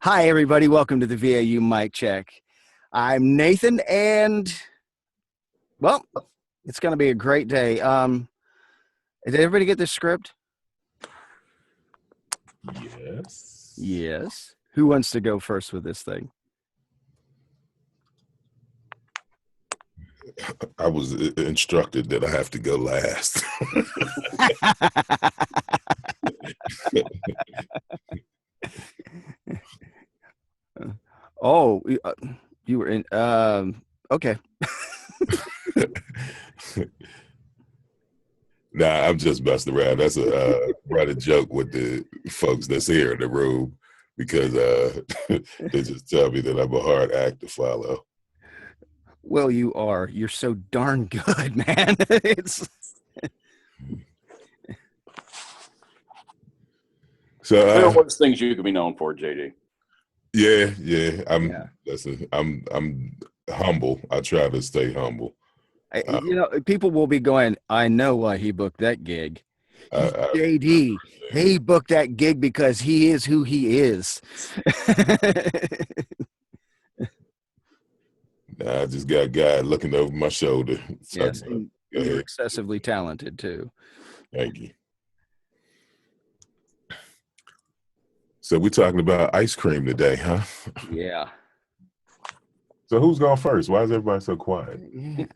Hi, everybody. Welcome to the VAU Mic Check. I'm Nathan, and, well, it's going to be a great day. Did everybody get this script? Yes. Yes. Who wants to go first with this thing? I was instructed that I have to go last. Oh, you were in. Okay. Nah, I'm just messing around. That's a running joke with the folks that's here in the room because they just tell me that I'm a hard act to follow. Well, you are. You're so darn good, man. It's So There was things you could be known for, JD. yeah. Yeah. Listen, I'm humble. I try to stay humble. People will be going, I know why he booked that gig. I JD, he booked that gig because he is who he is. I just got a guy looking over my shoulder. Yes, Go you're ahead. excessively talented too. Thank you. So we're talking about ice cream today, huh? Yeah. So who's going first? Why is everybody so quiet? Yeah.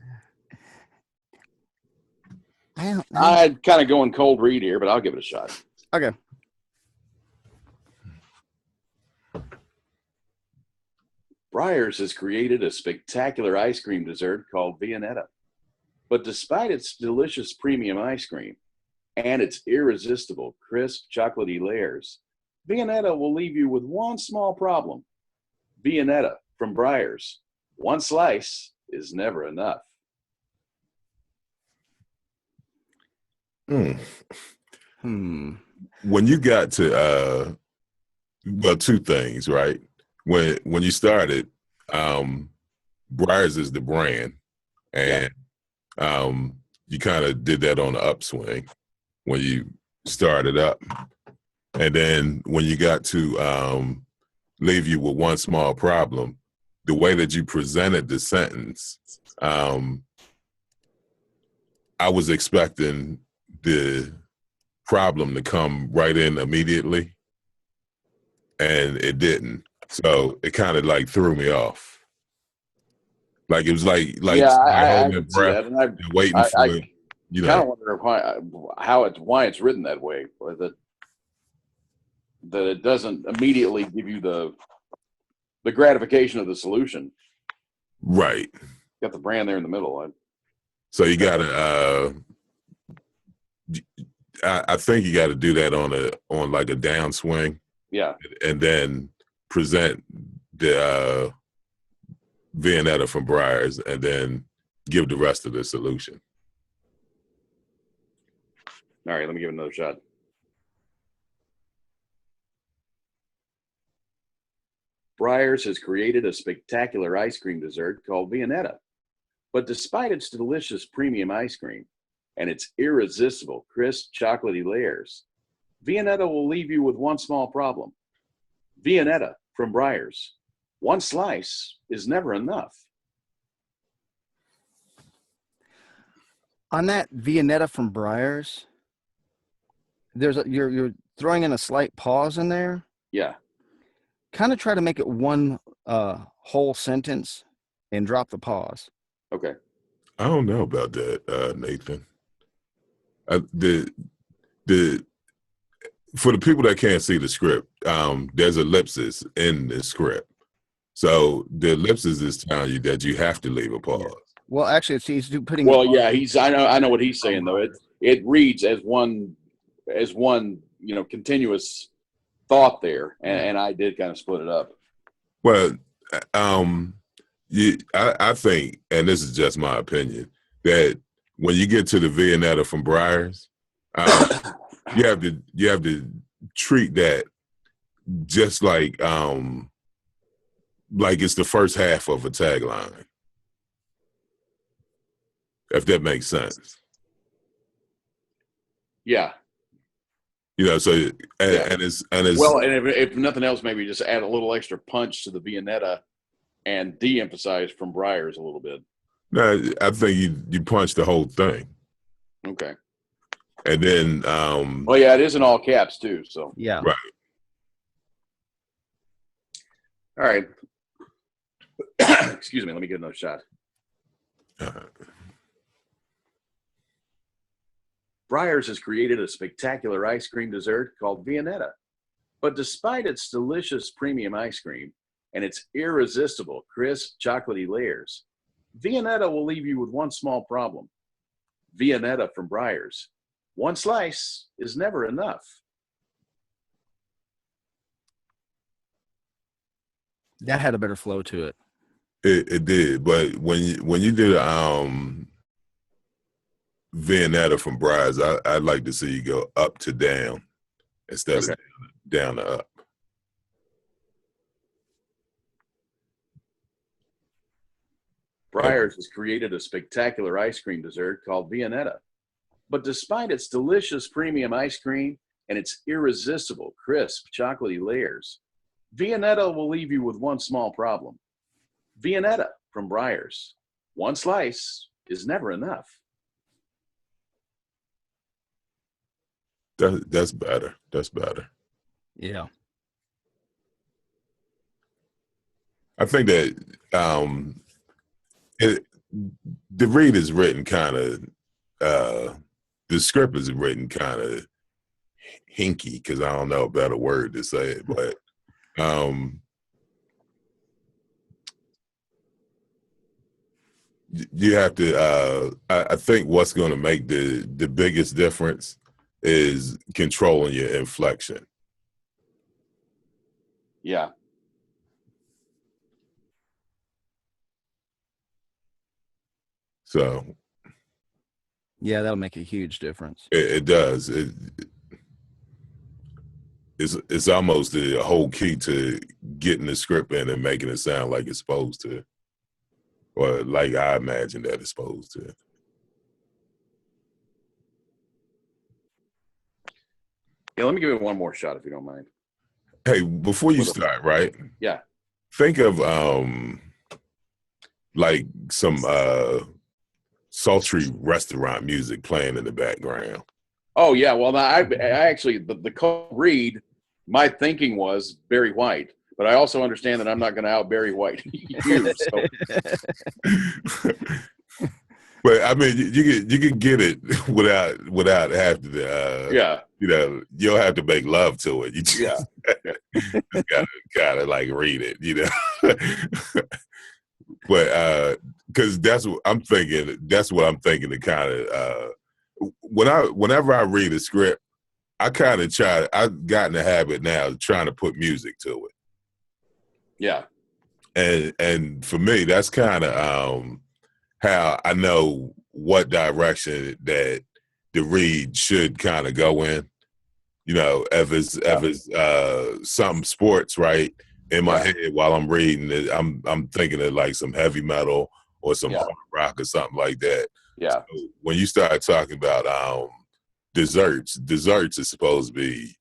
I don't know. I'd kind of going cold read here, but I'll give it a shot. Okay. Breyers has created a spectacular ice cream dessert called Viennetta. But despite its delicious premium ice cream and its irresistible, crisp, chocolatey layers, Viennetta will leave you with one small problem. Viennetta from Breyers. One slice is never enough. When you got to two things, right? When you started, Breyers is the brand, and you kind of did that on the upswing when you started up, and then when you got to leave you with one small problem, the way that you presented the sentence, I was expecting the problem to come right in immediately, and it didn't. So it kind of like threw me off. Like it was like Yeah, I holding your could see breath that, and and waiting for I it. You kind of know, wonder why it's written that way, or that it doesn't immediately give you the gratification of the solution. right? Got the brand there in the middle. So you gotta. I think you got to do that on like a downswing, Yeah. and then present the Viennetta from Breyers, and then give the rest of the solution. All right, let me give it another shot. Breyers has created a spectacular ice cream dessert called Viennetta. But despite its delicious premium ice cream and its irresistible, crisp, chocolatey layers, Viennetta will leave you with one small problem. Viennetta from Breyers. One slice is never enough. On that Viennetta from Breyers, you're throwing in a slight pause in there. Yeah. Kind of try to make it one whole sentence and drop the pause. Okay. I don't know about that, Nathan. The for the people that can't see the script, there's ellipsis in the script. So the ellipsis is telling you that you have to leave a pause. Yeah. Well, actually, he's putting. Well, yeah, I know what he's saying though. It reads as one continuous thought there, and I did kind of split it up. Well, I think, and this is just my opinion, that when you get to the Viennetta from Breyers, you have to treat that just like it's the first half of a tagline, if that makes sense. Yeah. You know, so Yeah. and it's Well, and if nothing else, maybe just add a little extra punch to the Viennetta and de-emphasize from Breyers a little bit. no, I think you punch the whole thing, Okay. and then Well, yeah, it is in all caps too. So, Yeah. right. all right. Excuse me. Let me get another shot. Breyers has created a spectacular ice cream dessert called Viennetta. But despite its delicious premium ice cream and its irresistible, crisp, chocolatey layers, Viennetta will leave you with one small problem. Viennetta from Breyers. One slice is never enough. That had a better flow to it. It did, but when you did Viennetta from Brides, I'd like to see you go up to down instead Okay. of down to up. Breyers has created a spectacular ice cream dessert called Viennetta. But despite its delicious premium ice cream and its irresistible, crisp, chocolatey layers, Viennetta will leave you with one small problem. Viennetta from Breyers. One slice is never enough. That's better. That's better. Yeah. I think that the read is written kind of the script is written kind of hinky because I don't know a better word to say it, but you have to. I think what's going to make the biggest difference is controlling your inflection. Yeah. So Yeah, that'll make a huge difference. it does. It's almost the whole key to getting the script in and making it sound like it's supposed to, or like I imagine that it's supposed to. Yeah, let me give it one more shot if you don't mind. Hey, before you start, right? Yeah. Think of like some sultry restaurant music playing in the background. Oh, yeah. Well, I actually, the cold read, my thinking was Barry White, but I also understand that I'm not going to out Barry White you. So. But I mean, you can get it without having to. Yeah. You know, you don't have to make love to it. You just, gotta kind of like read it. You know. But because that's what I'm thinking. That's what I'm thinking. To kind of whenever I read a script, I kind of try. I've gotten the habit now of trying to put music to it. Yeah. And for me, that's kind of how I know what direction that the read should kind of go in. You know, if it's some sports, right? In my head while I'm reading it, I'm thinking of like some heavy metal or some hard rock or something like that. Yeah. So when you start talking about desserts is supposed to be,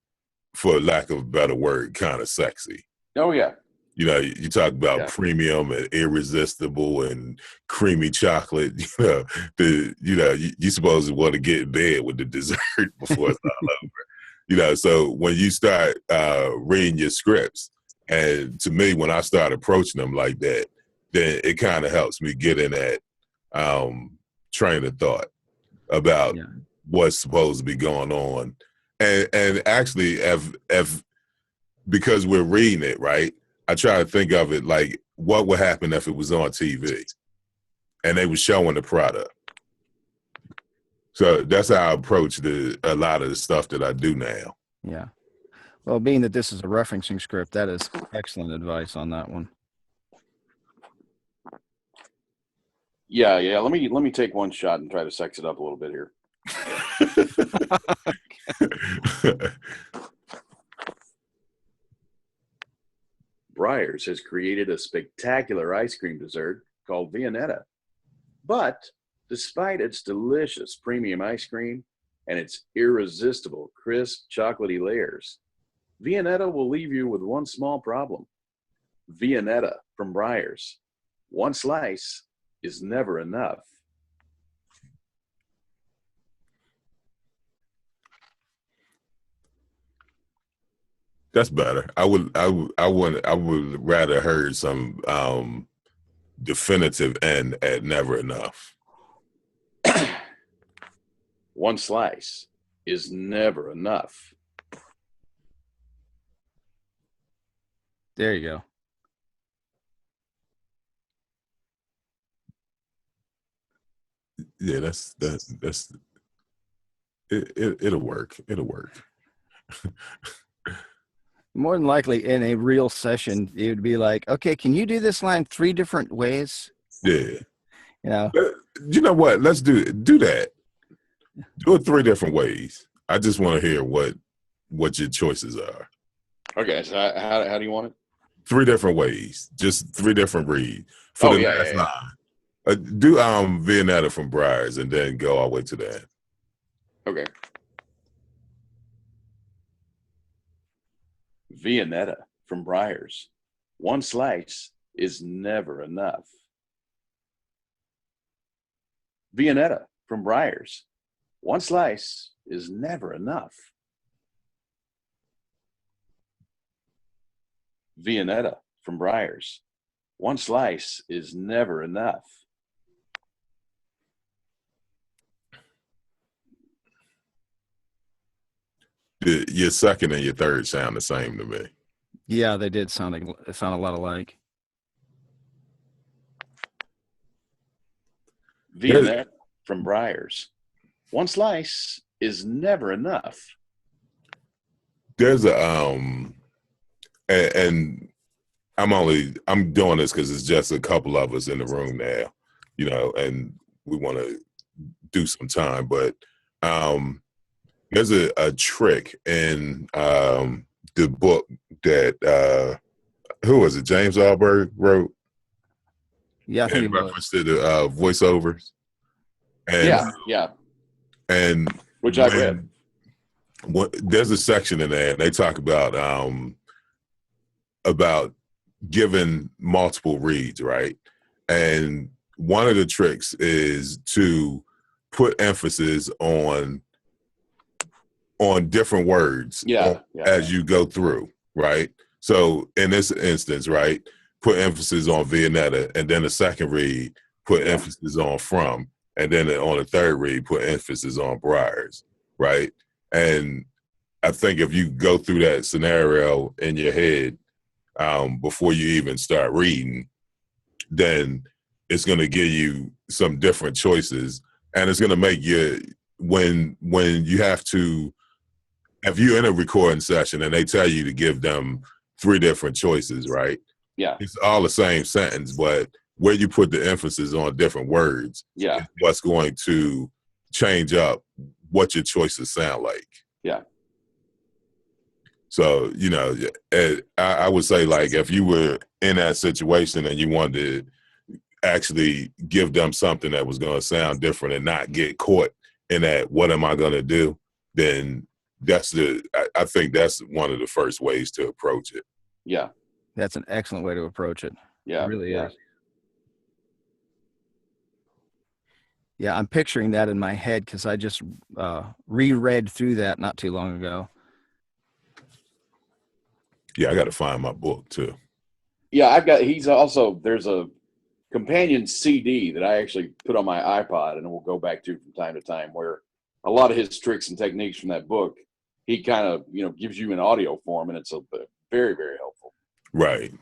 for lack of a better word, kind of sexy. Oh, yeah. You know, you talk about premium and irresistible and creamy chocolate. You're supposed to want to get in bed with the dessert before it's all over. You know, so when you start reading your scripts, and to me, when I start approaching them like that, then it kind of helps me get in that train of thought about what's supposed to be going on, and actually, if because we're reading it, right? I try to think of it like what would happen if it was on TV and they were showing the product. So that's how I approach a lot of the stuff that I do now. Yeah. Well, being that this is a referencing script, that is excellent advice on that one. Yeah. Let me take one shot and try to sex it up a little bit here. Breyers has created a spectacular ice cream dessert called Viennetta. But despite its delicious premium ice cream and its irresistible, crisp, chocolatey layers. Viennetta will leave you with one small problem. Viennetta from Breyers. One slice is never enough. That's better. I would rather heard some definitive end at never enough. One slice is never enough. There you go. Yeah, that's it'll work. It'll work. More than likely, in a real session, it would be like, okay, can you do this line 3 different ways? Yeah. You know, You know what? Let's do that. Do it 3 different ways. I just want to hear what your choices are. Okay, so how do you want it? 3 different ways. Just 3 different reads for the last line. Do Viennetta from Breyers and then go all the way to the end. Okay. Viennetta from Breyers. One slice is never enough. Viennetta from Breyers. One slice is never enough. Viennetta from Breyers. One slice is never enough. Your second and your third sound the same to me. yeah, they did sound a lot alike. Viennetta from Breyers. One slice is never enough. There's a and I'm doing this because it's just a couple of us in the room now, you know, and we want to do some time, but there's a trick in the book that who was it? James Alberg wrote. Yeah, I think in it was. reference to the voiceovers. And, Yeah. And which I've read. There's a section in there, and they talk about giving multiple reads, right? And one of the tricks is to put emphasis on different words as you go through, right? So in this instance, right, put emphasis on Viennetta, and then the second read, put emphasis on From, and then on the third read, put emphasis on Breyers, right? And I think if you go through that scenario in your head before you even start reading, then it's going to give you some different choices, and it's going to make you when you have to. If you're in a recording session and they tell you to give them 3 different choices, right? Yeah. It's all the same sentence, but where you put the emphasis on different words is what's going to change up what your choices sound like. Yeah. So, you know, I would say, like, if you were in that situation and you wanted to actually give them something that was going to sound different and not get caught in that, what am I going to do? Then I think that's one of the first ways to approach it. Yeah. That's an excellent way to approach it. Yeah. It really is. Yeah, I'm picturing that in my head because I just reread through that not too long ago. Yeah, I got to find my book too. Yeah, there's a companion CD that I actually put on my iPod and we'll go back to from time to time, where a lot of his tricks and techniques from that book, he kind of, gives you in audio form, and it's very, very helpful. Right.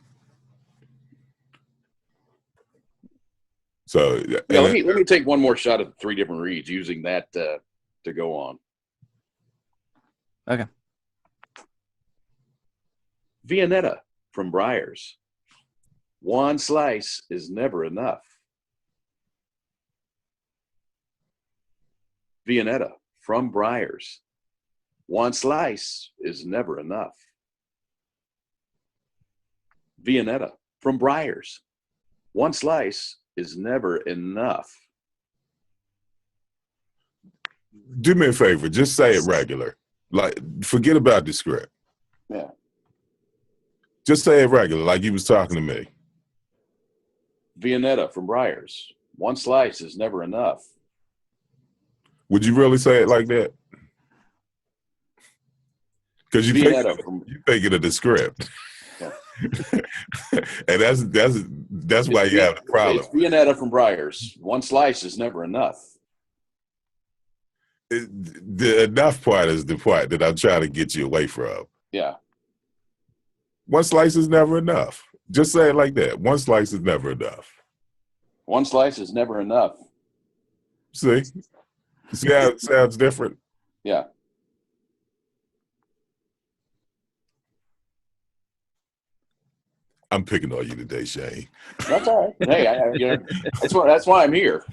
So let me take one more shot at the 3 different reads using that to go on. Okay. Viennetta from Breyers. One slice is never enough. Viennetta from Breyers. One slice is never enough. Viennetta from Breyers. One slice is never enough. Do me a favor. Just say it regular. Like, forget about the script. Yeah. Just say it regular, like you was talking to me. Viennetta from Briars. One slice is never enough. Would you really say it like that? Because you're thinking of the script. Yeah. And that's why you have the problem. It's Viennetta from Briars. One slice is never enough. The enough part is the part that I'm trying to get you away from. Yeah. One slice is never enough. Just say it like that. One slice is never enough. One slice is never enough. See how it sounds different? Yeah. I'm picking on you today, Shane. That's all right. Hey, that's why I'm here.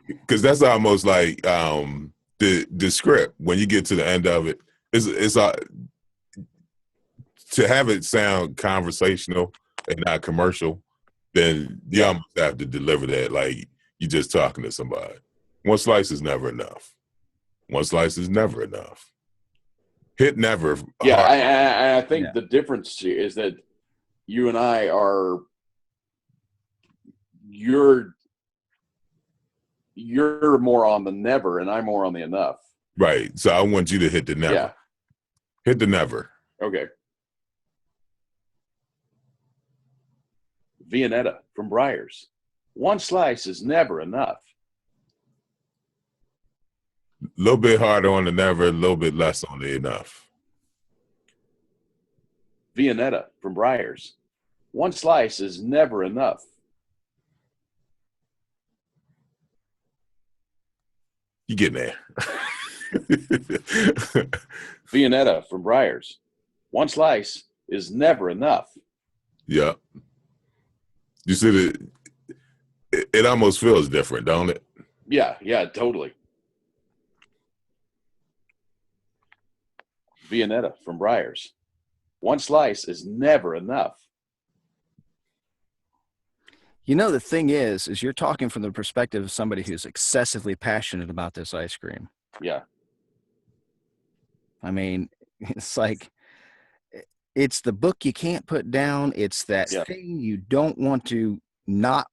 Because that's almost like the script. When you get to the end of it, it's to have it sound conversational and not commercial. Then you almost have to deliver that like you're just talking to somebody. One slice is never enough. One slice is never enough. Hit never. Yeah, I think the difference is that you and I are you're more on the never and I'm more on the enough. Right. So I want you to hit the never. Yeah. Hit the never. Okay. Viennetta from Briars. One slice is never enough. A little bit harder on the never, a little bit less on the enough. Viennetta from Briars. One slice is never enough. You getting there. Viennetta from Briars. One slice is never enough. Yeah. You see that it almost feels different, don't it? Yeah, totally. Viennetta from Briars. One slice is never enough. You know, the thing is you're talking from the perspective of somebody who's excessively passionate about this ice cream. Yeah. I mean, it's like, it's the book you can't put down. It's that thing you don't want to not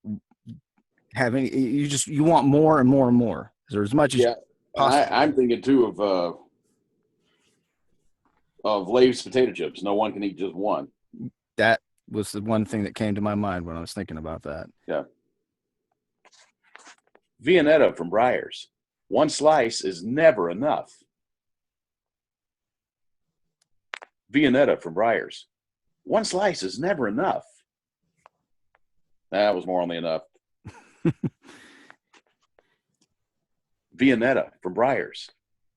have any. You want more and more and more. Or as much as possible. I'm thinking too of Lay's potato chips. No one can eat just one. That was the one thing that came to my mind when I was thinking about that. Yeah. Viennetta from Briars. One slice is never enough. Viennetta from Briars. One slice is never enough. That was more on the enough. Viennetta from Briars.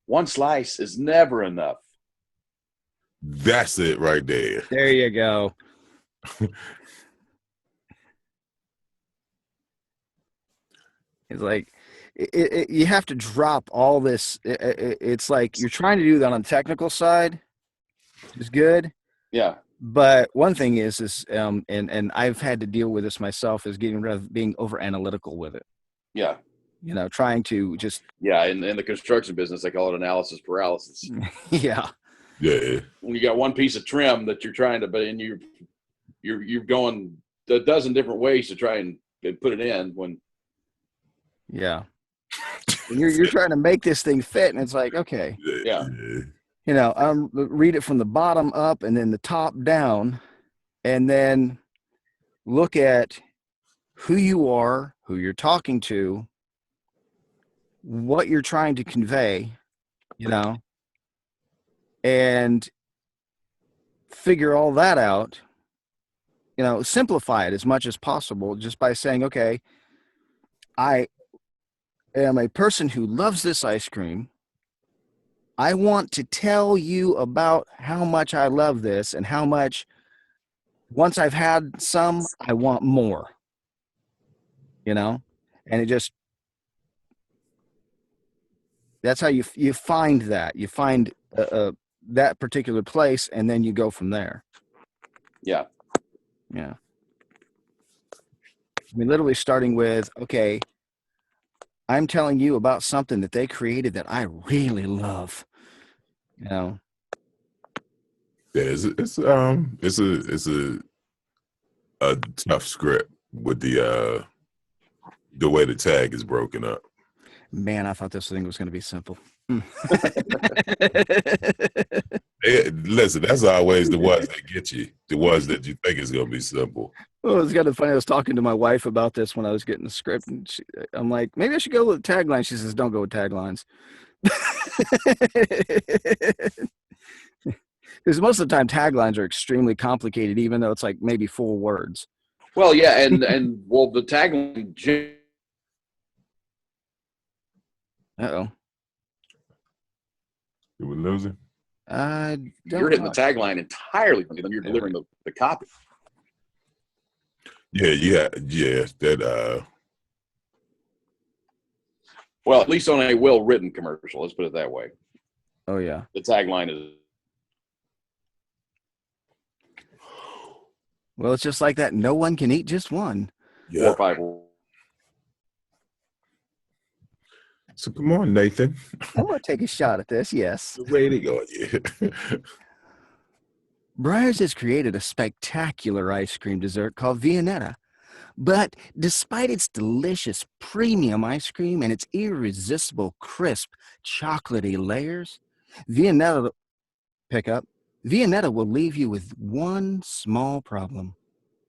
One slice is never enough. That's it right there. There you go. It's like you have to drop all this. It's like you're trying to do that on the technical side, which is good. Yeah. But one thing is and I've had to deal with this myself, is getting rid of being over analytical with it. Yeah. You know, trying to just. Yeah. In the construction business, they call it analysis paralysis. Yeah. Yeah. When you got one piece of trim that you're trying to, but you're going a dozen different ways to try and put it in when. Yeah. You're trying to make this thing fit, and it's like, okay. Yeah. You know, read it from the bottom up and then the top down, and then look at who you are, who you're talking to, what you're trying to convey, you know, and figure all that out, you know, simplify it as much as possible just by saying, okay, I am a person who loves this ice cream. I want to tell you about how much I love this and how much, once I've had some, I want more, you know, and it just, that's how you find that. You find that particular place, and then you go from there. Yeah. Yeah. I mean, literally starting with, okay, I'm telling you about something that they created that I really love. You know, Yeah, it's a tough script with the way the tag is broken up. man, I thought this thing was going to be simple. Listen, that's always the ones that get you, the ones that you think is going to be simple. Well, it's kind of funny. I was talking to my wife about this when I was getting the script, and I'm like, maybe I should go with tagline. She says, "Don't go with taglines," because most of the time taglines are extremely complicated, even though it's like maybe 4 words. Well, yeah, and well, the tagline. Uh-oh. Did we lose it? I don't You're hitting know. the tagline entirely, then you're delivering the copy. Yeah. That Well, at least on a well-written commercial. Let's put it that way. Oh, yeah. The tagline is. Well, it's just like that. No one can eat just one. 4 or 5. So come on, Nathan. I'm going to take a shot at this. Yes. The way to go. Yeah. Breyers has created a spectacular ice cream dessert called Viennetta. But despite its delicious premium ice cream and its irresistible crisp chocolatey layers, Viennetta Viennetta will leave you with one small problem.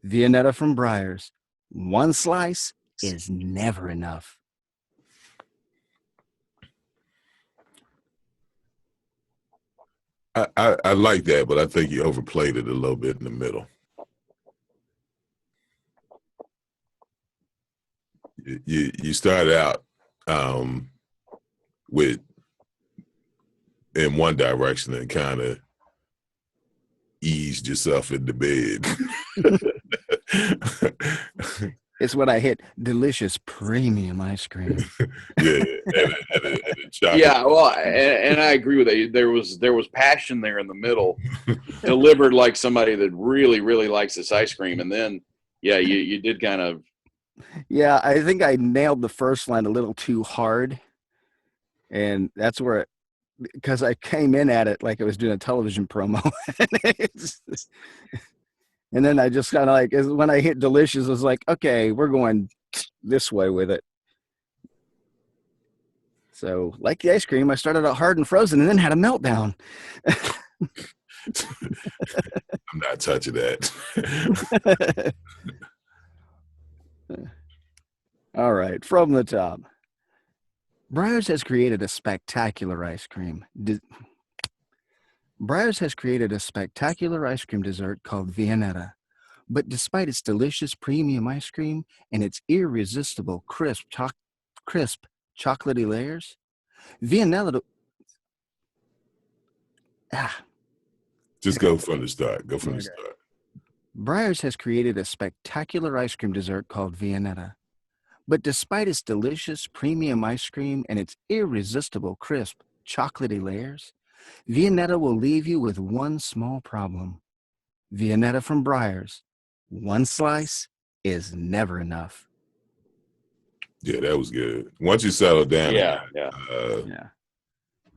Viennetta from Breyers. One slice is never enough. I like that, but I think you overplayed it a little bit in the middle. You started out with in one direction and kind of eased yourself into bed. It's what I hit. Delicious premium ice cream. Yeah, and chocolate. Yeah, well, and I agree with that. There was passion there in the middle, delivered like somebody that really, really likes this ice cream, and then yeah, you did kind of. Yeah, I think I nailed the first line a little too hard, and that's where, because I came in at it like I was doing a television promo, and then I just kind of like, when I hit delicious, I was like, okay, we're going this way with it. So, like the ice cream, I started out hard and frozen, and then had a meltdown. I'm not touching that. All right, from the top. Breyers has created a spectacular ice cream. Breyers has created a spectacular ice cream dessert called Viennetta. But despite its delicious premium ice cream and its irresistible crisp chocolatey layers, Viennetta. Just go from the start. Go from the start. Breyers has created a spectacular ice cream dessert called Viennetta. But despite its delicious premium ice cream and its irresistible crisp chocolatey layers, Viennetta will leave you with one small problem. Viennetta from Breyers. One slice is never enough. Yeah, that was good. Once you settle down, Yeah.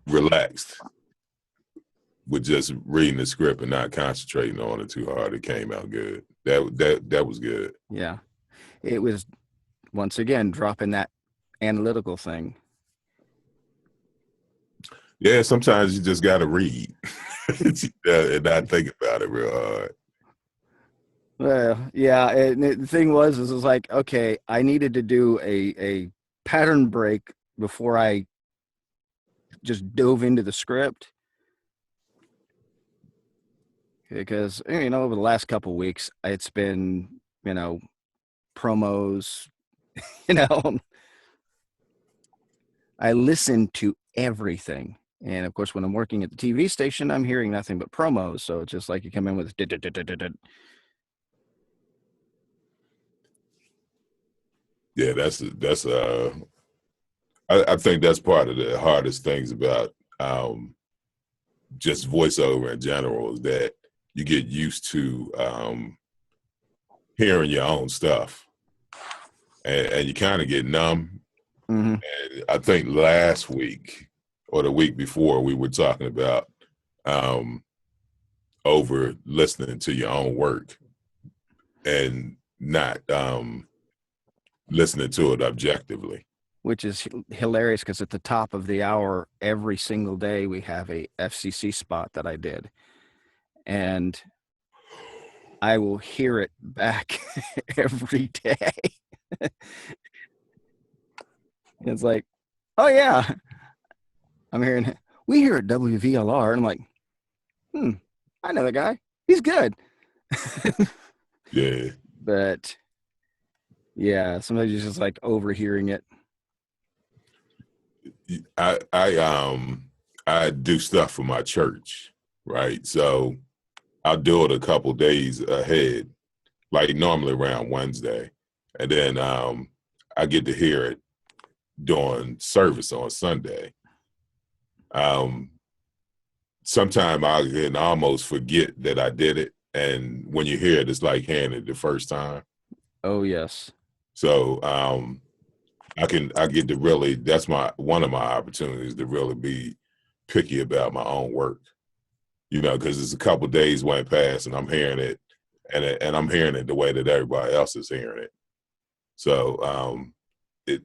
relaxed with just reading the script and not concentrating on it too hard, it came out good. That was good. Yeah, it was once again dropping that analytical thing. Yeah, sometimes you just got to read and not think about it real hard. Well, yeah, and the thing was, it was like, okay, I needed to do a pattern break before I just dove into the script. Because, over the last couple of weeks, it's been, promos, I listen to everything. And of course, when I'm working at the TV station, I'm hearing nothing but promos. So it's just like you come in with Yeah, I think that's part of the hardest things about just voiceover in general is that you get used to hearing your own stuff. and you kind of get numb. Mm-hmm. And I think last week or the week before we were talking about um, over listening to your own work and not listening to it objectively. Which is hilarious because at the top of the hour, every single day, we have a FCC spot that I did. And I will hear it back every day. It's like, oh, yeah, I'm hearing it. We hear at WVLR. And I'm like, I know that guy. He's good. Yeah. But yeah, sometimes you're just like overhearing it. I do stuff for my church, right? So I'll do it a couple days ahead, like normally around Wednesday, and then I get to hear it during service on Sunday. Sometimes I can almost forget that I did it, and when you hear it, it's like hearing it the first time. Oh, yes. So I get to really, that's one of my opportunities to really be picky about my own work, because it's a couple of days went past and I'm hearing it and I'm hearing it the way that everybody else is hearing it. So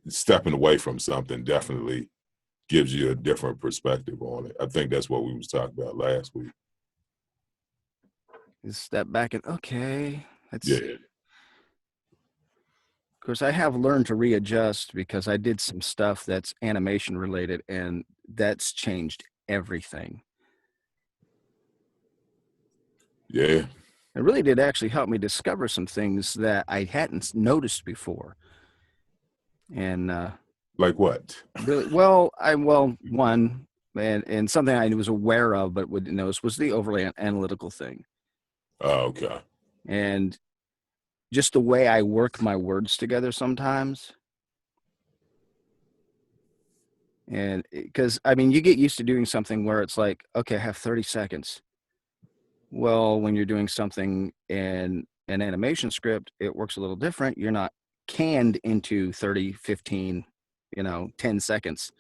stepping away from something definitely gives you a different perspective on it. I think that's what we was talking about last week. You step back and, okay, let's see. Yeah. Of course, I have learned to readjust because I did some stuff that's animation related, and that's changed everything. Yeah. It really did actually help me discover some things that I hadn't noticed before. And Like what? really, one, and something I was aware of but wouldn't notice was the overly analytical thing. Oh, okay. And just the way I work my words together sometimes. And because, I mean, you get used to doing something where it's like, okay, I have 30 seconds. Well, when you're doing something in an animation script, it works a little different. You're not canned into 30, 15, 10 seconds.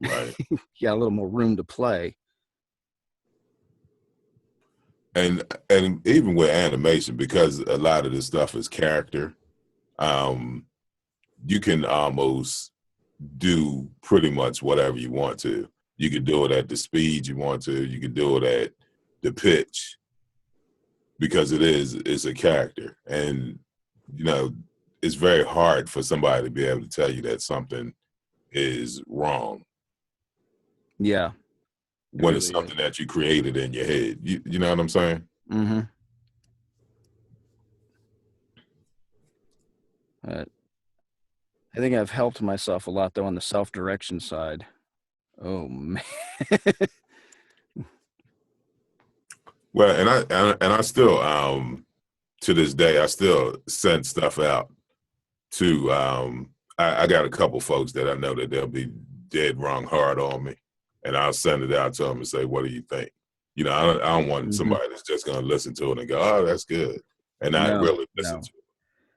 Right. You got a little more room to play. And even with animation, because a lot of this stuff is character, you can almost do pretty much whatever you want to. You can do it at the speed you want to. You can do it at the pitch, because it's a character. And, it's very hard for somebody to be able to tell you that something is wrong. Yeah. When it's something that you created in your head. You know what I'm saying? Mm-hmm. I think I've helped myself a lot, though, on the self-direction side. Oh, man. Well, and I still to this day I still send stuff out to I got a couple folks that I know that they'll be dead wrong hard on me, and I'll send it out to them and say, what do you think? I don't want somebody that's just going to listen to it and go, oh, that's good, and not really listen to it.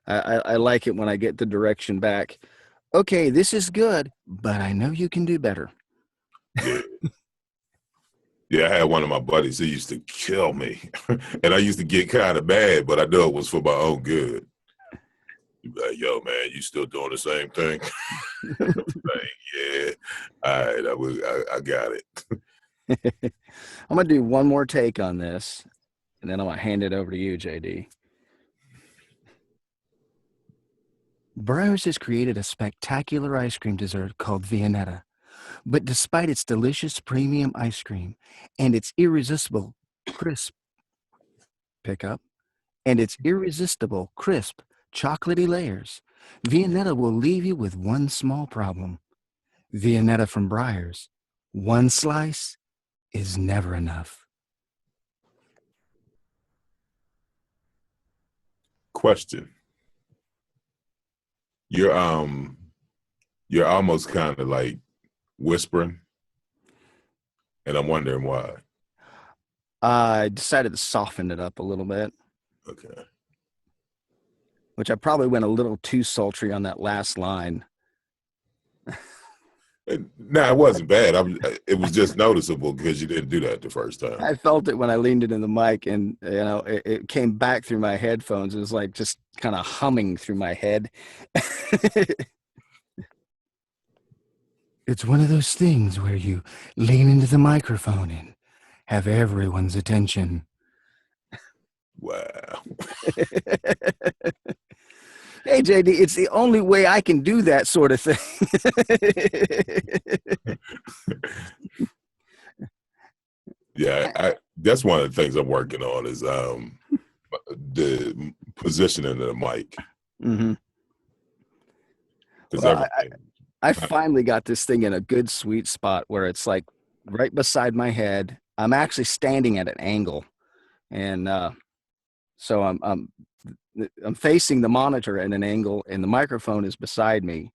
I like it when I get the direction back. Okay, this is good, but I know you can do better. Yeah. Yeah, I had one of my buddies who used to kill me, and I used to get kind of bad, but I knew it was for my own good. He'd be like, yo, man, you still doing the same thing? Like, yeah, all right, I got it. I'm going to do one more take on this, and then I'm going to hand it over to you, JD. Breyers has created a spectacular ice cream dessert called Viennetta. But despite its delicious premium ice cream and its irresistible crisp chocolatey layers, Viennetta will leave you with one small problem. Viennetta from Breyers, one slice is never enough. Question. You're almost kind of like whispering, and I'm wondering why. I decided to soften it up a little bit. Okay. which I probably went a little too sultry on that last line. No, it wasn't bad. It was just noticeable because you didn't do that the first time. I felt it when I leaned it in the mic, and it came back through my headphones. It was like just kind of humming through my head. It's one of those things where you lean into the microphone and have everyone's attention. Wow. Hey, JD, it's the only way I can do that sort of thing. Yeah, that's one of the things I'm working on is the positioning of the mic. Mm-hmm. Well, I finally got this thing in a good sweet spot where it's like right beside my head. I'm actually standing at an angle, and so I'm facing the monitor at an angle, and the microphone is beside me,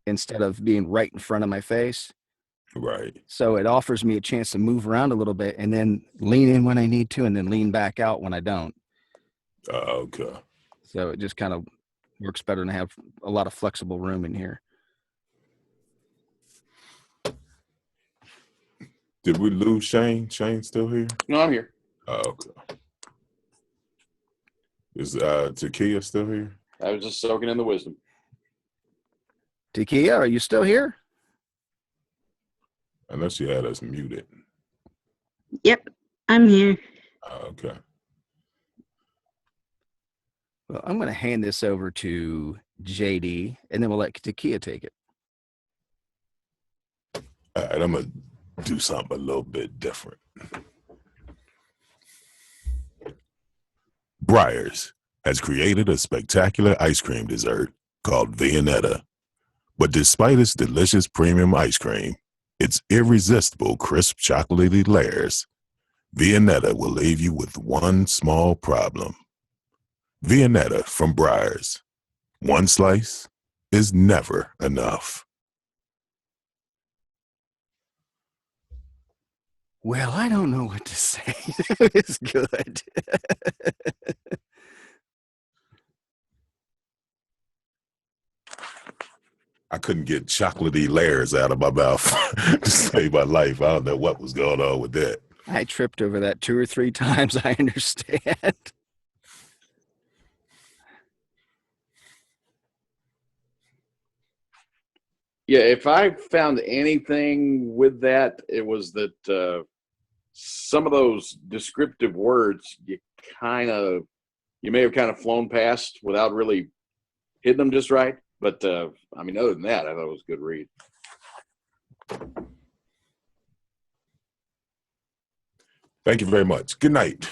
instead of being right in front of my face. right. So it offers me a chance to move around a little bit and then lean in when I need to, and then lean back out when I don't. Okay. So it just kind of works better to have a lot of flexible room in here. Did we lose Shane? Shane's still here? No, I'm here. Okay. Is Takia still here? I was just soaking in the wisdom. Takia, are you still here? Unless you had us muted. Yep, I'm here. Okay. Well, I'm going to hand this over to JD, and then we'll let Takia take it. All right, I'm going to do something a little bit different. Breyers has created a spectacular ice cream dessert called Viennetta. But despite its delicious premium ice cream, its irresistible crisp chocolatey layers, Viennetta will leave you with one small problem. Viennetta from Breyers. One slice is never enough. Well, I don't know what to say. It's good. I couldn't get chocolatey layers out of my mouth to save my life. I don't know what was going on with that. I tripped over that 2 or 3 times. I understand. Yeah, if I found anything with that, it was that some of those descriptive words you may have kind of flown past without really hitting them just right. But I mean, other than that, I thought it was a good read. Thank you very much. Good night.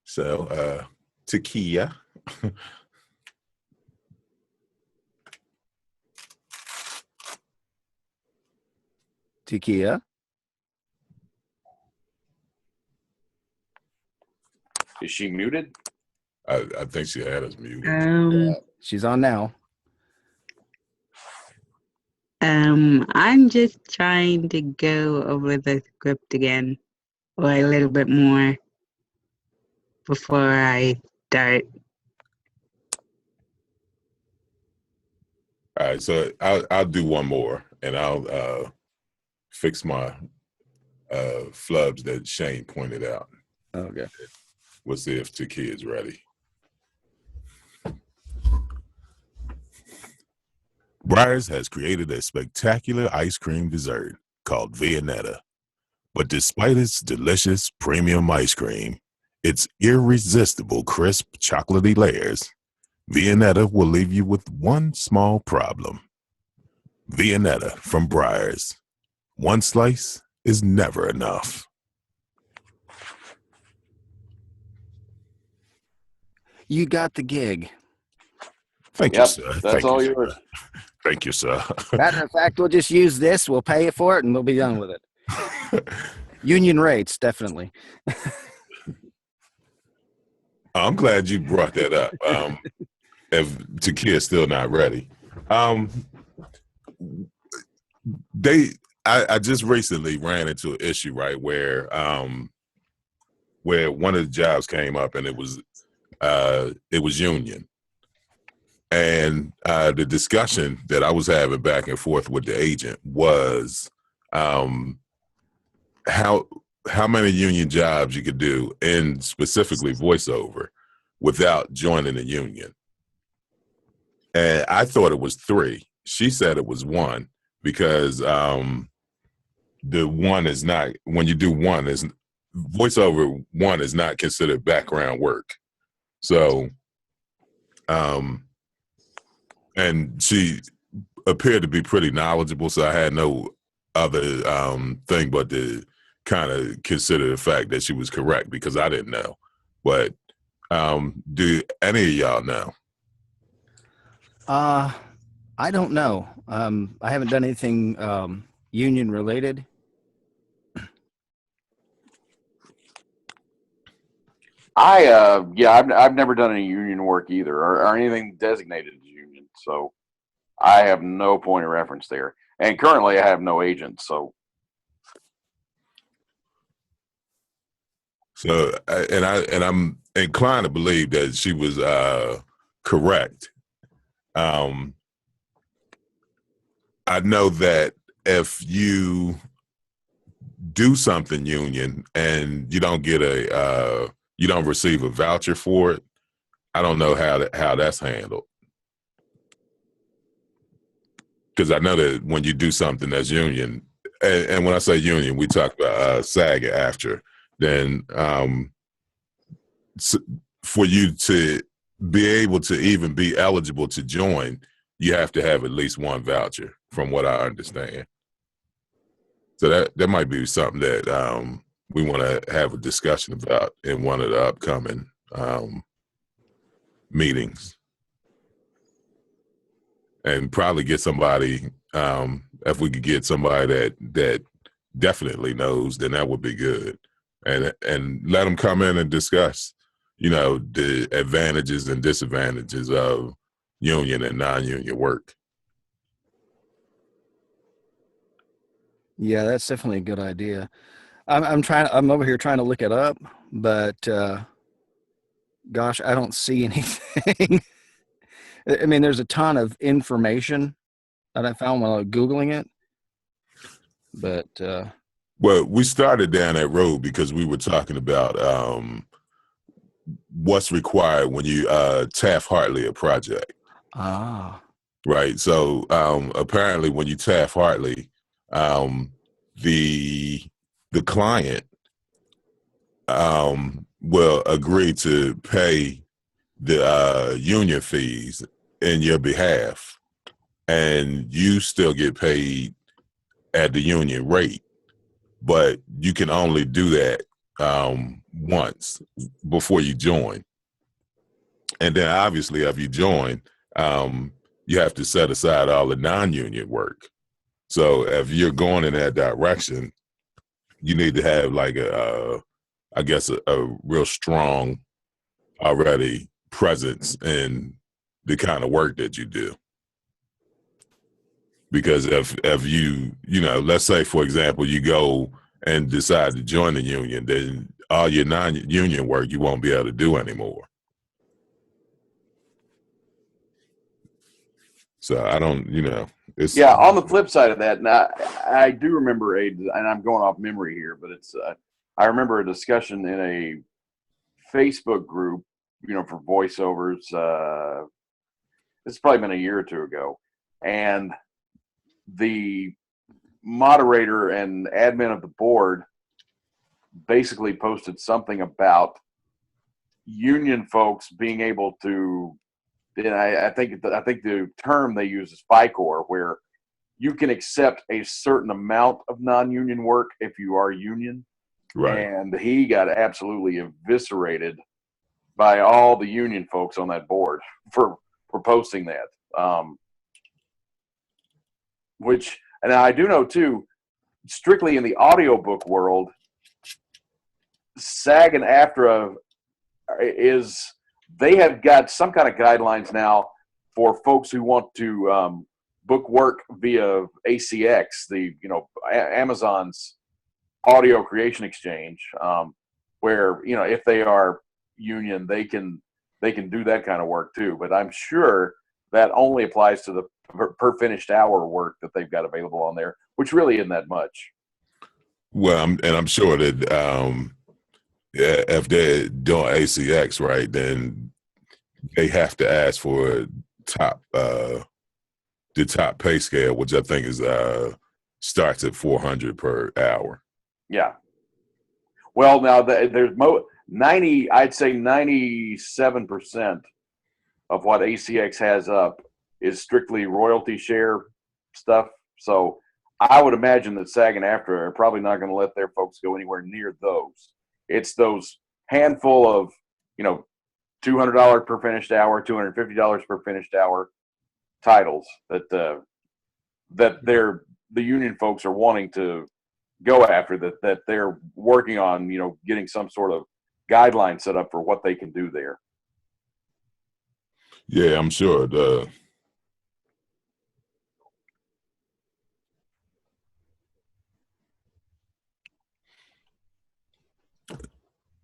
So, Takia. Takia. Is she muted? I think she had us muted. She's on now. I'm just trying to go over the script again, or a little bit more, before I start. All right, so I'll do one more, and I'll fix my flubs that Shane pointed out. Okay. We'll see if Takia is ready. Breyers has created a spectacular ice cream dessert called Viennetta. But despite its delicious premium ice cream, its irresistible crisp chocolatey layers, Viennetta will leave you with one small problem. Viennetta from Breyers. One slice is never enough. You got the gig. Thank you, sir. That's Thank all you, yours. sir. Thank you, sir. Matter of fact, we'll just use this. We'll pay you for it, and we'll be done with it. Union rates, definitely. I'm glad you brought that up. If Takia's still not ready, I just recently ran into an issue, right, where one of the jobs came up and it was union. And the discussion that I was having back and forth with the agent was how many union jobs you could do in specifically voiceover without joining a union. And I thought it was 3. She said it was 1 because the one is not, when you do one, is voiceover 1 is not considered background work. So and she appeared to be pretty knowledgeable, so I had no other thing but to kind of consider the fact that she was correct because I didn't know. But do any of y'all know? I don't know. I haven't done anything union related. I've never done any union work either, or anything designated as union. So I have no point of reference there. And currently, I have no agent. So I'm inclined to believe that she was correct. I know that if you do something union and you don't get you don't receive a voucher for it, I don't know how that's handled. Because I know that when you do something that's union, and when I say union, we talk about SAG after, then for you to be able to even be eligible to join, you have to have at least 1 voucher, from what I understand. So that might be something that we want to have a discussion about in one of the upcoming meetings, and probably get somebody. If we could get somebody that definitely knows, then that would be good, and let them come in and discuss, the advantages and disadvantages of union and non-union work. Yeah, that's definitely a good idea. I'm over here trying to look it up, but gosh, I don't see anything. I mean, there's a ton of information that I found while I was Googling it, but well, we started down that road because we were talking about what's required when you Taft-Hartley a project. Right. So apparently, when you Taft-Hartley, the client will agree to pay the union fees in your behalf, and you still get paid at the union rate, but you can only do that once before you join. And then obviously if you join, you have to set aside all the non-union work. So if you're going in that direction, you need to have like a real strong already presence in the kind of work that you do. Because if you let's say, for example, you go and decide to join the union, then all your non-union work you won't be able to do anymore. So I don't, it's on the flip side of that, and I do remember and I'm going off memory here, but it's I remember a discussion in a Facebook group, for voiceovers. It's probably been a year or two ago, and the moderator and admin of the board basically posted something about union folks being able to, and I think the term they use is FICOR, where you can accept a certain amount of non-union work if you are union. right. And he got absolutely eviscerated by all the union folks on that board for posting that. Which, and I do know too, strictly in the audiobook world, SAG and AFTRA they have got some kind of guidelines now for folks who want to book work via ACX, the Amazon's audio creation exchange, where if they are union, they can do that kind of work too. But I'm sure that only applies to the per finished hour work that they've got available on there, which really isn't that much. Well, I'm sure that if they're doing ACX right, then they have to ask for top the top pay scale, which I think is starts at $400 per hour. Yeah. Well, now there's 90. I'd say 97% of what ACX has up is strictly royalty share stuff. So I would imagine that SAG and AFTRA are probably not going to let their folks go anywhere near those. It's those handful of, $200 per finished hour, $250 per finished hour titles that the union folks are wanting to go after, that they're working on, getting some sort of guideline set up for what they can do there. Yeah, I'm sure.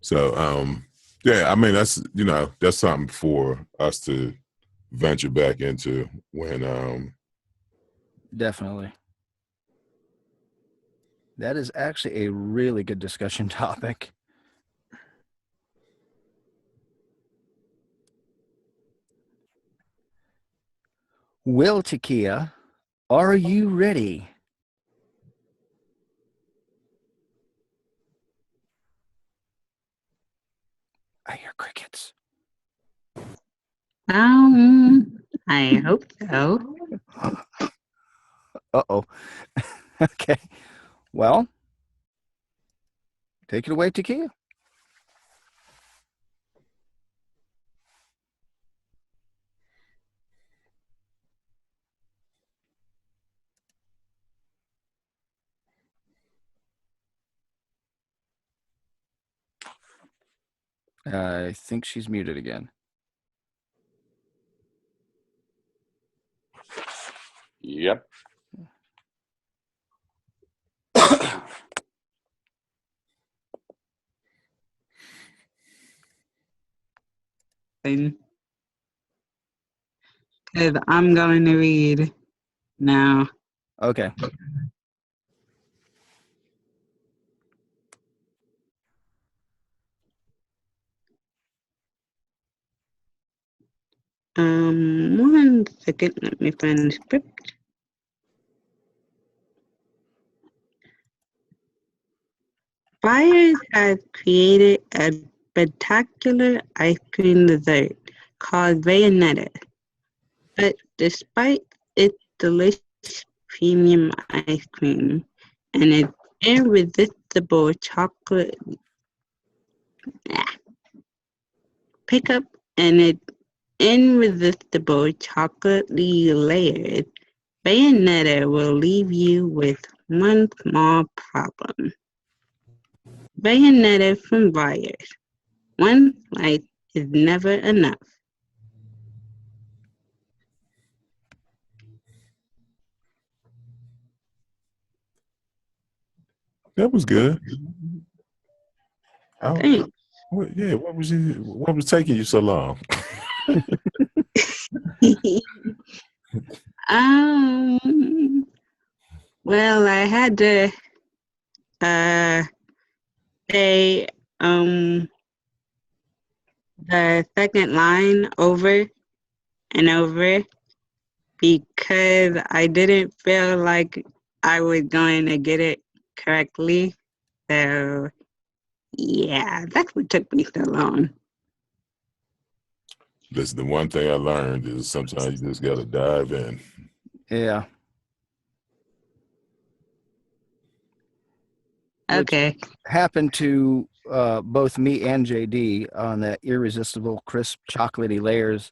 So, yeah, I mean, that's something for us to venture back into when, Definitely. That is actually a really good discussion topic. Will Takia, are you ready? I hear crickets. I hope so. Uh-oh. Okay. Well, take it away, Takia. I think she's muted again. Yep. Because I'm going to read now. Okay. One second, let me find the script. Buyers have created a spectacular ice cream dessert called Bayonetta. But despite its delicious premium ice cream and its irresistible chocolate pickup and its irresistible chocolatey layers, Bayonetta will leave you with one small problem. Bayonetta from buyers. One slice is never enough. That was good. Thanks. What was taking you so long? Well, I had to say the second line over and over because I didn't feel like I was going to get it correctly. So, yeah, that's what took me so long. Listen, the one thing I learned is sometimes you just got to dive in. Yeah. Okay. Which happened to both me and JD on that irresistible, crisp, chocolatey layers.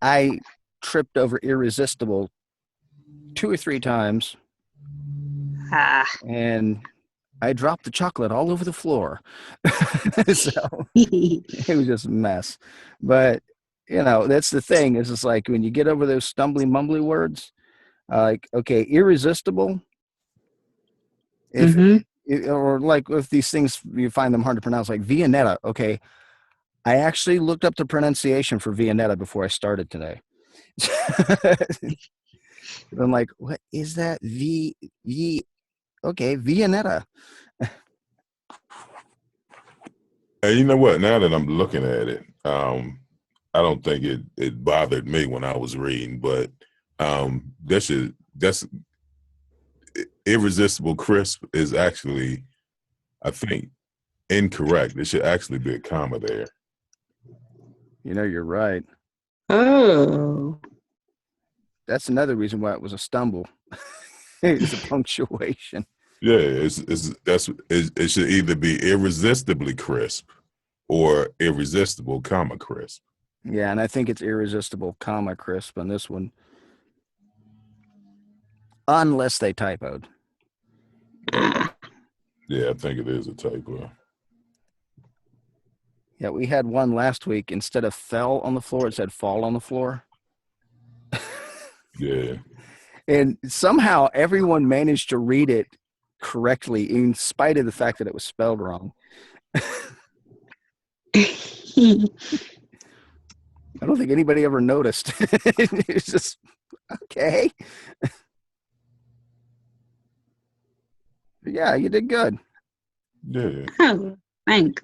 I tripped over irresistible 2 or 3 times, and I dropped the chocolate all over the floor. So it was just a mess. But, that's the thing. Is it's like when you get over those stumbly, mumbly words, Like, okay, irresistible. If Mm-hmm. or like if these things you find them hard to pronounce, like Viennetta. Okay, I actually looked up the pronunciation for Viennetta before I started today. I'm like, what is that? Okay, Viennetta. And you know what? Now that I'm looking at it, I don't think it bothered me when I was reading, but that's irresistible crisp is actually, I think, incorrect. There should actually be a comma there. You know, you're right. Oh. That's another reason why it was a stumble. It's a punctuation. Yeah, it should either be irresistibly crisp or irresistible, comma crisp. Yeah, and I think it's irresistible, comma crisp on this one, unless they typoed. Ah. Yeah, I think it is a typo. Yeah, we had one last week. Instead of fell on the floor, it said fall on the floor. Yeah. And somehow everyone managed to read it correctly, in spite of the fact that it was spelled wrong. I don't think anybody ever noticed. It's just, okay. Yeah, you did good. Yeah. Oh, thanks.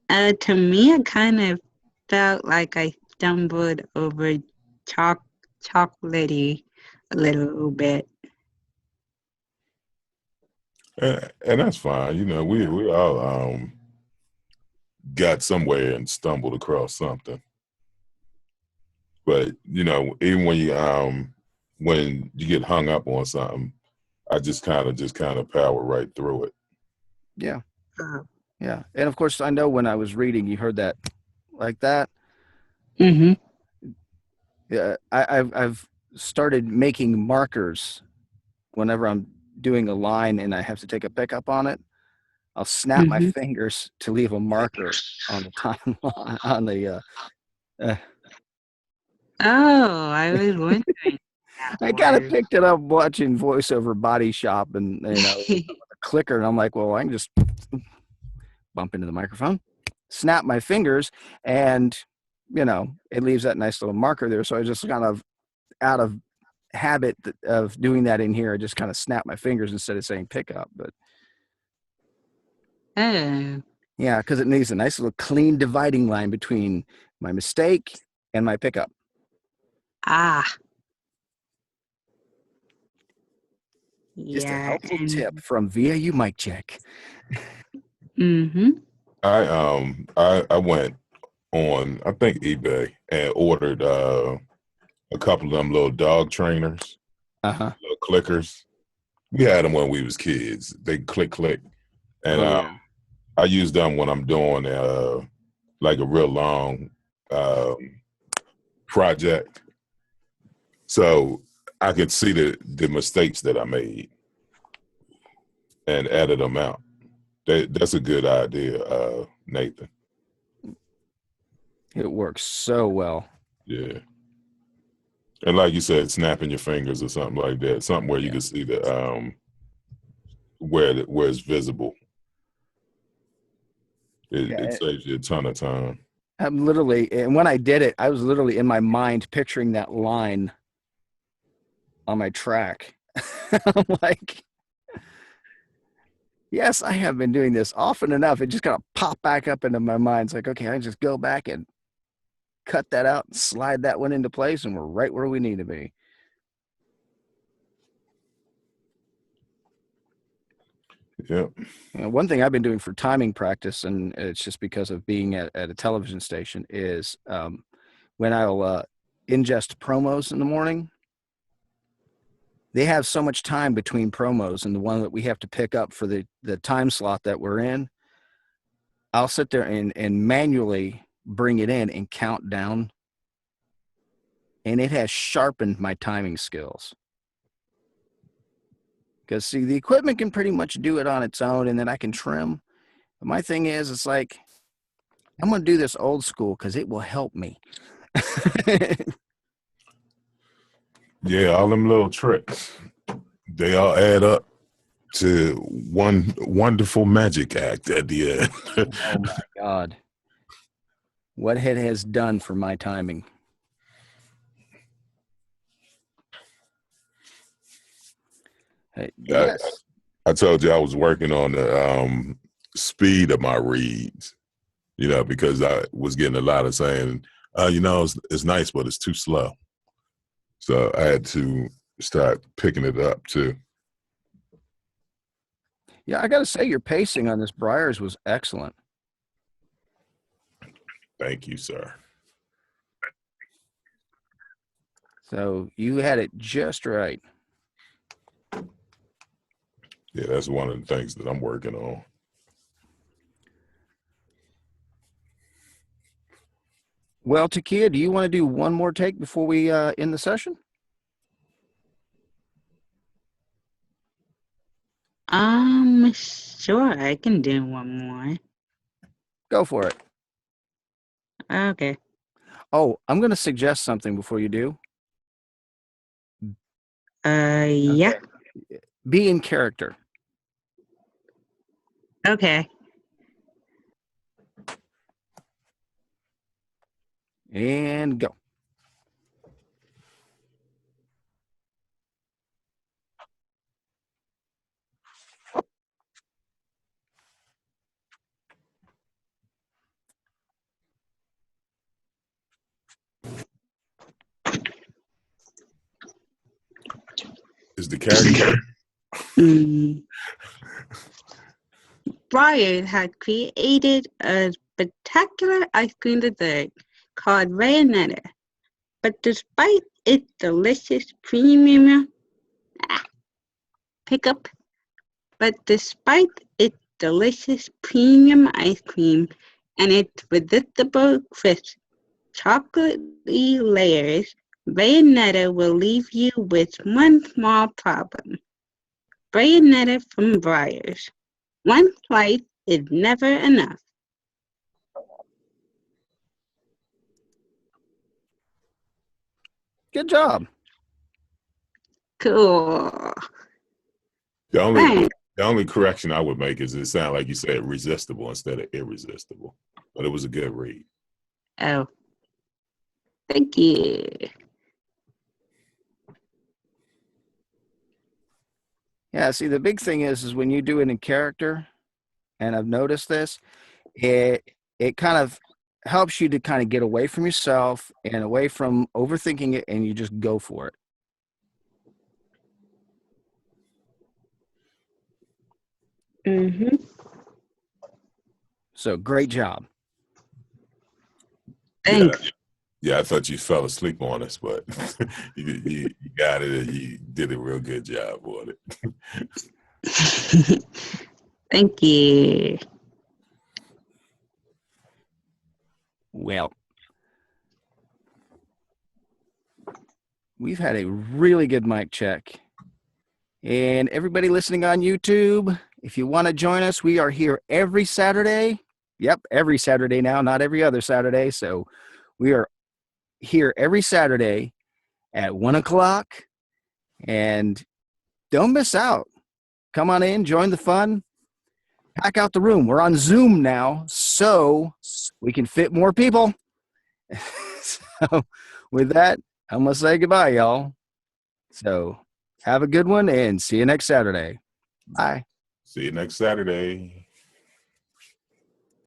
To me, it kind of felt like I stumbled over chocolatey a little bit. And that's fine. You know, we all got somewhere and stumbled across something. But you know, even when you get hung up on something, I just kind of power right through it. Yeah. Oh. Yeah. And of course, I know when I was reading, you heard that like that. Mm-hmm. Yeah, I've started making markers whenever I'm doing a line and I have to take a pickup on it. I'll snap my Mm-hmm. fingers to leave a marker on the timeline on the. Oh, I was wondering that I kind of was. picked it up watching voiceover Body Shop, and a clicker, and I'm like, well, I can just bump into the microphone, snap my fingers, and it leaves that nice little marker there. So I just kind of out of habit of doing that in here, I just kind of snap my fingers instead of saying pickup. But Oh. yeah, because it needs a nice little clean dividing line between my mistake and my pickup. Ah. Just a Yeah. helpful tip from VAU Mic Check. Mm-hmm. I went on, I think, eBay and ordered a couple of them little dog trainers, Uh-huh. little clickers. We had them when we was kids. They click, and Oh, yeah. I use them when I'm doing like a real long project, so I could see the mistakes that I made and edit them out. That's a good idea, Nathan. It works so well. Yeah. And like you said, snapping your fingers or something like that, something where you can see the where it's visible. It saves you a ton of time. I'm literally, and when I did it, I was literally in my mind picturing that line on my track. I'm like, yes, I have been doing this often enough. It just kind of popped back up into my mind. It's like, okay, I just go back and cut that out and slide that one into place, and we're right where we need to be. Yep. One thing I've been doing for timing practice, and it's just because of being at a television station, is when I'll ingest promos in the morning, they have so much time between promos and the one that we have to pick up for the time slot that we're in. I'll sit there and manually bring it in and count down. And it has sharpened my timing skills. Because, see, the equipment can pretty much do it on its own, and then I can trim. But my thing is, it's like, I'm going to do this old school because it will help me. Yeah, all them little tricks, they all add up to one wonderful magic act at the end. Oh my God. What it has done for my timing. Hey, Yeah, yes. I told you I was working on the speed of my reads, because I was getting a lot of saying, it's nice, but it's too slow. So I had to start picking it up too. Yeah, I got to say, your pacing on this Briars was excellent. Thank you, sir. So you had it just right. Yeah, that's one of the things that I'm working on. Well, Takia, do you want to do one more take before we end the session? Sure, I can do one more. Go for it. Okay. Oh, I'm going to suggest something before you do. Yeah. Be in character. Okay. And go. Is the character? Brian had created a spectacular ice cream dessert called Bayonetta, but despite its delicious premium pickup, but despite its delicious premium ice cream and its irresistible crisp chocolatey layers, Bayonetta will leave you with one small problem. Bayonetta from Briars. One slice is never enough. Good job. Cool. The only Thanks. the only correction I would make is it sounded like you said resistible instead of irresistible, but it was a good read. Oh, thank you. Yeah, see, the big thing is when you do it in character, and I've noticed this, it kind of helps you to kind of get away from yourself and away from overthinking it, and you just go for it. Mm-hmm. So great job. Thanks. Yeah, I thought you fell asleep on us, but you got it and you did a real good job on it. Thank you. Well, we've had a really good mic check. And everybody listening on YouTube, if you want to join us, we are here every Saturday. Yep, every Saturday now, not every other Saturday. So we are here every Saturday at 1 o'clock. And don't miss out. Come on in, join the fun, pack out the room. We're on Zoom now, so we can fit more people. So with that, I'm going to say goodbye, y'all. So have a good one and see you next Saturday. Bye. See you next Saturday.